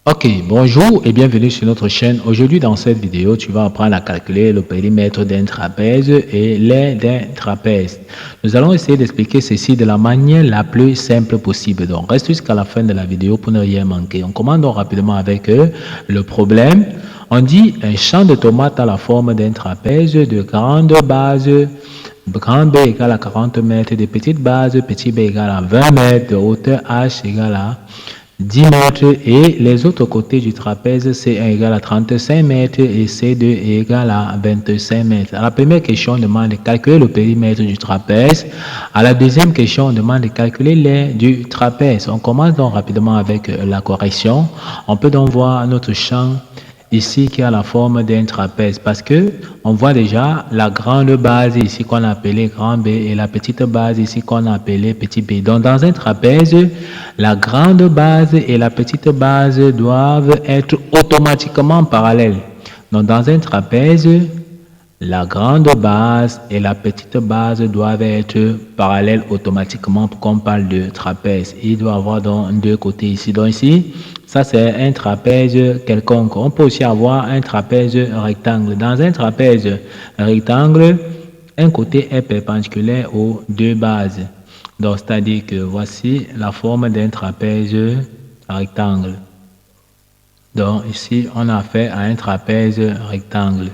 Ok, bonjour et bienvenue sur notre chaîne. Aujourd'hui, dans cette vidéo, tu vas apprendre à calculer le périmètre d'un trapèze et l'aire d'un trapèze. Nous allons essayer d'expliquer ceci de la manière la plus simple possible. Donc, reste jusqu'à la fin de la vidéo pour ne rien manquer. On commence donc rapidement avec le problème. On dit un champ de tomates a la forme d'un trapèze de grande base. Grand B égale à 40 mètres, de petite base, petit b égale à 20 mètres, de hauteur h égale à 10 mètres et les autres côtés du trapèze C1 égale à 35 mètres et C2 égale à 25 mètres. À la première question, on demande de calculer le périmètre du trapèze. À la deuxième question, on demande de calculer l'aire du trapèze. On commence donc rapidement avec la correction. On peut donc voir notre champ ici qui a la forme d'un trapèze parce que on voit déjà la grande base ici qu'on a appelée grand B et la petite base ici qu'on a appelée petit b. Donc dans un trapèze, la grande base et la petite base doivent être automatiquement parallèles. Donc dans un trapèze, la grande base et la petite base doivent être parallèles automatiquement pour qu'on parle de trapèze. Il doit y avoir donc deux côtés ici. Donc ici, ça c'est un trapèze quelconque. On peut aussi avoir un trapèze rectangle. Dans un trapèze rectangle, un côté est perpendiculaire aux deux bases. Donc c'est-à-dire que voici la forme d'un trapèze rectangle. Donc ici, on a affaire à un trapèze rectangle.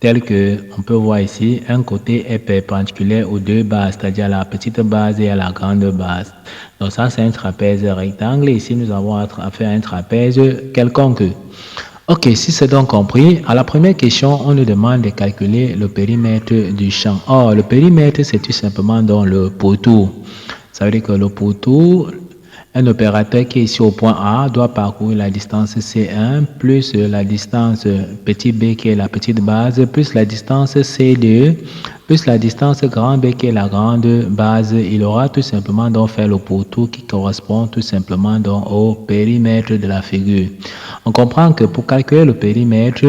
Tel que on peut voir ici, un côté est perpendiculaire aux deux bases, c'est-à-dire à la petite base et à la grande base. Donc ça, c'est un trapèze rectangle. Ici, nous avons affaire à un trapèze quelconque. Ok, si c'est donc compris, à la première question, on nous demande de calculer le périmètre du champ. Or, le périmètre, c'est tout simplement dans le pourtour. Ça veut dire que le pourtour, un opérateur qui est ici au point A doit parcourir la distance C1 plus la distance petit b qui est la petite base plus la distance C2 plus la distance grand B qui est la grande base. Il aura tout simplement donc fait le pourtour qui correspond tout simplement donc au périmètre de la figure. On comprend que pour calculer le périmètre,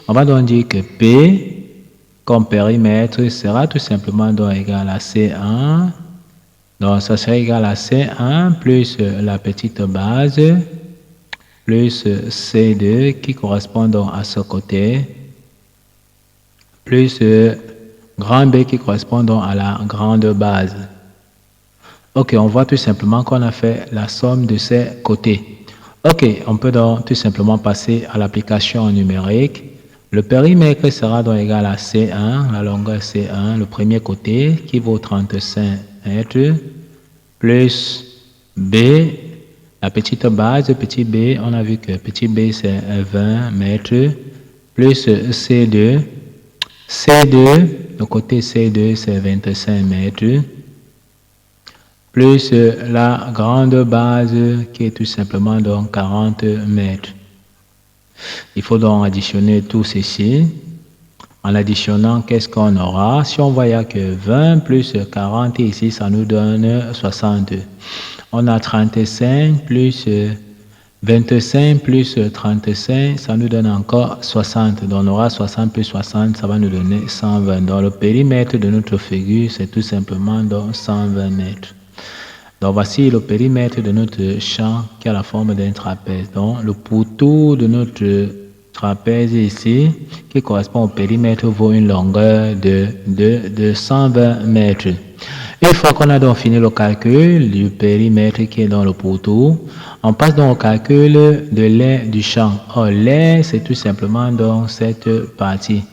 on va donc dire que P comme périmètre sera tout simplement donc égal à C1. Donc, ça sera égal à C1 plus la petite base plus C2 qui correspond donc à ce côté plus grand B qui correspond donc à la grande base. Ok, on voit tout simplement qu'on a fait la somme de ces côtés. Ok, on peut donc tout simplement passer à l'application numérique. Le périmètre sera donc égal à C1, la longueur C1, le premier côté qui vaut 35 mètres, plus B, la petite base, petit b, on a vu que petit b c'est 20 mètres, plus C2, C2, le côté C2 c'est 25 mètres, plus la grande base qui est tout simplement donc 40 mètres. Il faut donc additionner tout ceci. En additionnant, qu'est-ce qu'on aura? Si on voit, il n'y a que 20 plus 40 ici, ça nous donne 60. On a 35 plus 25 plus 35, ça nous donne encore 60. Donc on aura 60 plus 60, ça va nous donner 120. Donc le périmètre de notre figure, c'est tout simplement donc 120 mètres. Donc voici le périmètre de notre champ qui a la forme d'un trapèze. Donc le pourtour de notre trapèze ici, qui correspond au périmètre, vaut une longueur de 120 mètres. Une fois qu'on a donc fini le calcul du périmètre qui est dans le pourtour, on passe donc au calcul de l'aire du champ. Or, l'aire, c'est tout simplement donc cette partie.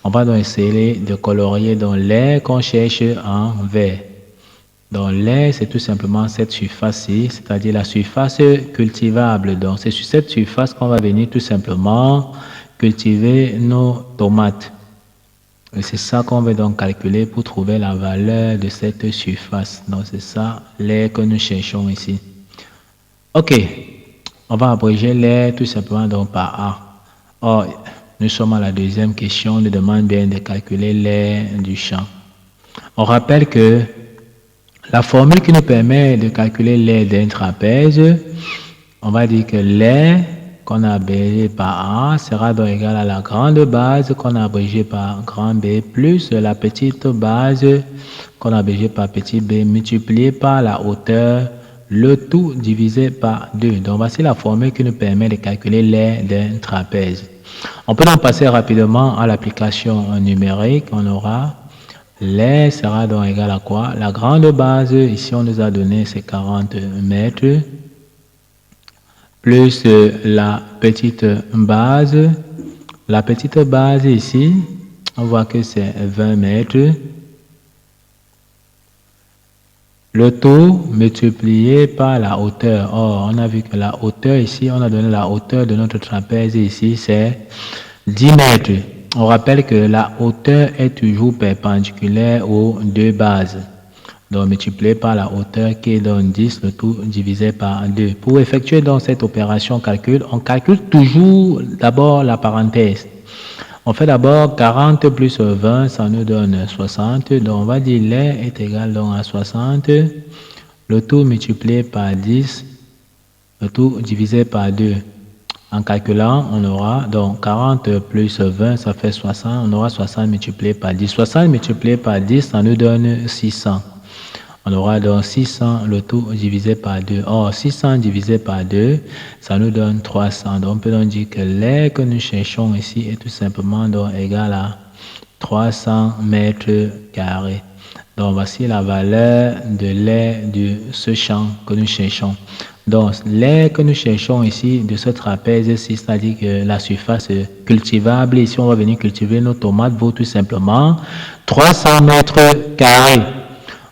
On va donc essayer de colorier dans l'aire qu'on cherche en vert. Donc l'aire, c'est tout simplement cette surface-ci, c'est-à-dire la surface cultivable. Donc c'est sur cette surface qu'on va venir tout simplement cultiver nos tomates. Et c'est ça qu'on va donc calculer pour trouver la valeur de cette surface. Donc c'est ça l'aire que nous cherchons ici. Ok, on va abréger l'aire tout simplement donc par A. Or, nous sommes à la deuxième question, on nous demande bien de calculer l'aire du champ. On rappelle que la formule qui nous permet de calculer l'aire d'un trapèze, on va dire que l'aire qu'on a abrégé par A sera donc égal à la grande base qu'on a abrégé par grand B plus la petite base qu'on a abrégé par petit b multiplié par la hauteur le tout divisé par 2. Donc, voici la formule qui nous permet de calculer l'aire d'un trapèze. On peut donc passer rapidement à l'application numérique. On aura l'aire sera donc égal à quoi? La grande base, ici on nous a donné c'est 40 mètres, plus la petite base. La petite base ici, on voit que c'est 20 mètres. Le tout multiplié par la hauteur. Or, on a vu que la hauteur ici, on a donné la hauteur de notre trapèze ici, c'est 10 mètres. On rappelle que la hauteur est toujours perpendiculaire aux deux bases. Donc, multiplié par la hauteur qui donne 10, le tout divisé par 2. Pour effectuer donc cette opération calcul, on calcule toujours d'abord la parenthèse. On fait d'abord 40 plus 20, ça nous donne 60. Donc, on va dire l'aire est égal donc à 60. Le tout multiplié par 10, le tout divisé par 2. En calculant, on aura donc 40 plus 20, ça fait 60. On aura 60 multiplié par 10. 60 multiplié par 10, ça nous donne 600. On aura donc 600, le tout divisé par 2. Or, 600 divisé par 2, ça nous donne 300. Donc, on peut donc dire que l'aire que nous cherchons ici est tout simplement donc égal à 300 mètres carrés. Donc, voici la valeur de l'aire de ce champ que nous cherchons. Donc, l'aire que nous cherchons ici de ce trapèze-ci, c'est-à-dire que la surface cultivable, ici on va venir cultiver nos tomates, vaut tout simplement 300 mètres carrés.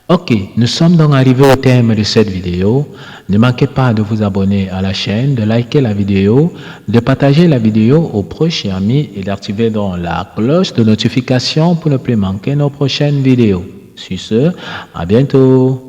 Ok, nous sommes donc arrivés au terme de cette vidéo. Ne manquez pas de vous abonner à la chaîne, de liker la vidéo, de partager la vidéo aux proches et amis et d'activer donc la cloche de notification pour ne plus manquer nos prochaines vidéos. Sur ce, à bientôt.